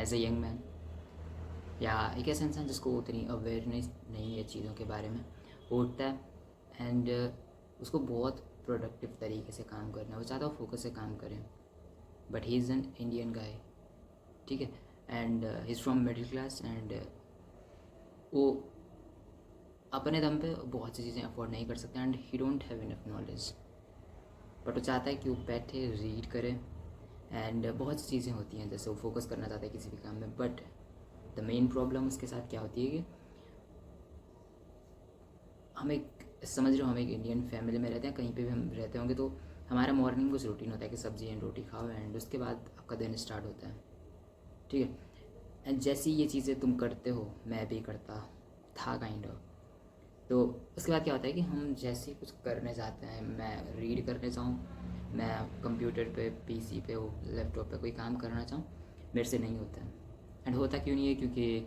As a young man, या एक ऐसा इंसान जिसको उतनी अवेयरनेस नहीं है चीज़ों के बारे में, वो उठता है एंड उसको बहुत प्रोडक्टिव तरीके से काम करना है, वो चाहता है फोकस से काम करें, but he is an Indian guy, ठीक है, and he is from middle class, and वो अपने दम पे बहुत सी चीज़ें अफोर्ड नहीं कर सकते and he don't have enough knowledge, but वो चाहता है कि वो बैठे रीड करे, एंड बहुत सी चीज़ें होती हैं जैसे वो फोकस करना चाहता है किसी भी काम में, बट द मेन प्रॉब्लम उसके साथ क्या होती है कि हम एक, समझ रहे हो, हम एक इंडियन फैमिली में रहते हैं, कहीं पे भी हम रहते होंगे तो हमारा मॉर्निंग कुछ रूटीन होता है कि सब्जी एंड रोटी खाओ एंड उसके बाद आपका दिन स्टार्ट होता है, ठीक है। एंड जैसी ये चीज़ें तुम करते हो, मैं भी करता था काइंड ऑफ, तो उसके बाद क्या होता है कि हम जैसे ही कुछ करने जाते हैं, मैं रीड करने जाऊँ, मैं कंप्यूटर पे, पीसी पे, लैपटॉप पे कोई काम करना चाहूँ, मेरे से नहीं होता है। एंड होता क्यों नहीं है? क्योंकि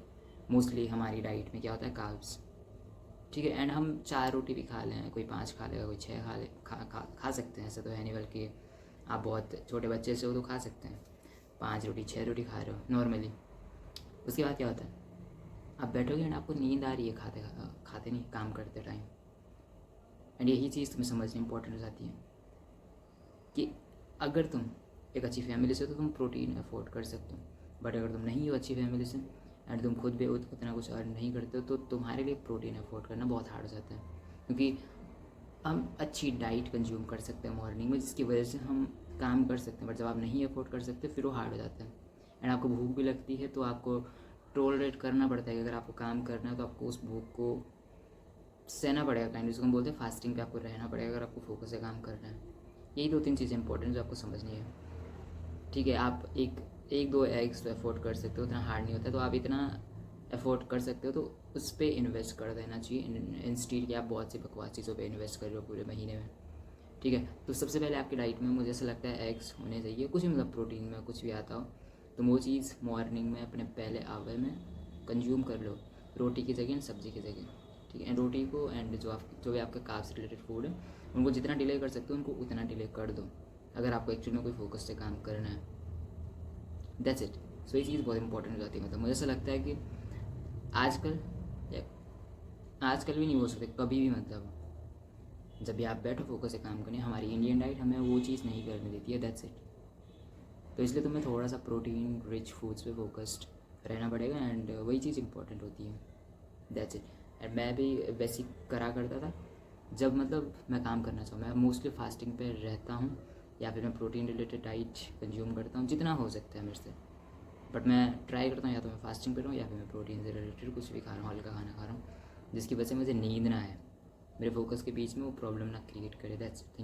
मोस्टली हमारी डाइट में क्या होता है, कार्ब्स, ठीक है। एंड हम 4 रोटी भी खा लें, कोई 5 खा लेगा, कोई 6 खा ले, खा सकते हैं, ऐसा तो है नहीं, बल्कि आप बहुत छोटे बच्चे से हो तो खा सकते हैं, 5 रोटी 6 रोटी खा रहे हो नॉर्मली। उसके बाद क्या होता है, आप बैठोगे एंड आपको नींद आ रही है खाते खाते नहीं, काम करते टाइम, एंड यही चीज़ तुम्हें समझनी इंपॉर्टेंट हो जाती है कि अगर तुम एक अच्छी फैमिली से हो तो तुम प्रोटीन अफोर्ड कर सकते हो, बट अगर तुम नहीं हो अच्छी फैमिली से एंड तुम खुद भी उतना कुछ अर्न नहीं करते हो तो तुम्हारे लिए प्रोटीन अफोर्ड करना बहुत हार्ड हो जाता है, क्योंकि हम अच्छी डाइट कंज्यूम कर सकते हैं मॉर्निंग में जिसकी वजह से हम काम कर सकते हैं, बट जब आप नहीं अफोर्ड कर सकते फिर वो हार्ड हो जाता है। एंड आपको भूख भी लगती है तो आपको टोलरेट करना पड़ता है कि अगर आपको काम करना है तो आपको उस भूख को सहना पड़ेगा, काइंड जिसको हम बोलते हैं फास्टिंग पे आपको रहना पड़ेगा अगर आपको फोकस से काम करना है। यही 2-3 चीज़ें इंपॉर्टेंट जो आपको समझनी है, ठीक है। आप एक दो एग्स तो अफोर्ड कर सकते हो, उतना हार्ड नहीं होता, तो आप इतना अफोर्ड कर सकते हो तो उस पर इन्वेस्ट कर देना चाहिए, इंस्टीट कि आप बहुत सी बकवास चीज़ों पे इन्वेस्ट कर रहे हो पूरे महीने में, ठीक है। तो सबसे पहले आपकी डाइट में मुझे ऐसा लगता है एग्स होने चाहिए, कुछ भी, मतलब प्रोटीन में कुछ भी आता हो तो वो चीज़ मॉर्निंग में अपने पहले आवर में कंज्यूम कर लो, रोटी की जगह, सब्जी की जगह, ठीक है। एंड रोटी को एंड जो भी आपका कार्ब्स रिलेटेड फूड है उनको जितना डिले कर सकते हो उनको उतना डिले कर दो, अगर आपको एक्चुअली में कोई फोकस से काम करना है, दैट्स इट। सो ये चीज़ बहुत इंपॉर्टेंट हो जाती है, मतलब मुझे ऐसा लगता है कि आजकल, या आजकल भी नहीं बोल सकते, कभी भी, मतलब जब भी आप बैठो फोकस से काम करने, हमारी इंडियन डाइट हमें वो चीज़ नहीं करने देती है, दैट्स इट। तो इसलिए तुम्हें थोड़ा सा प्रोटीन रिच फूड्स पे फोकस्ड रहना पड़ेगा एंड वही चीज़ इंपॉर्टेंट होती है, दैट्स इट। एंड मैं भी वैसे करा करता था, जब मतलब मैं काम करना चाहूँ, मैं मोस्टली फास्टिंग पे रहता हूँ या फिर मैं प्रोटीन रिलेटेड डाइट कंज्यूम करता हूँ जितना हो सकता है मेरे से, बट मैं ट्राई करता हूँ या तो मैं फास्टिंग कर रहा हूँ या फिर मैं प्रोटीन से रिलेटेड कुछ भी खा रहा हूँ, हल्का खाना खा रहा हूँ जिसकी वजह से मुझे नींद ना आए, मेरे फोकस के बीच में वो प्रॉब्लम ना क्रिएट करे, दैट्स इट, थैंक यू।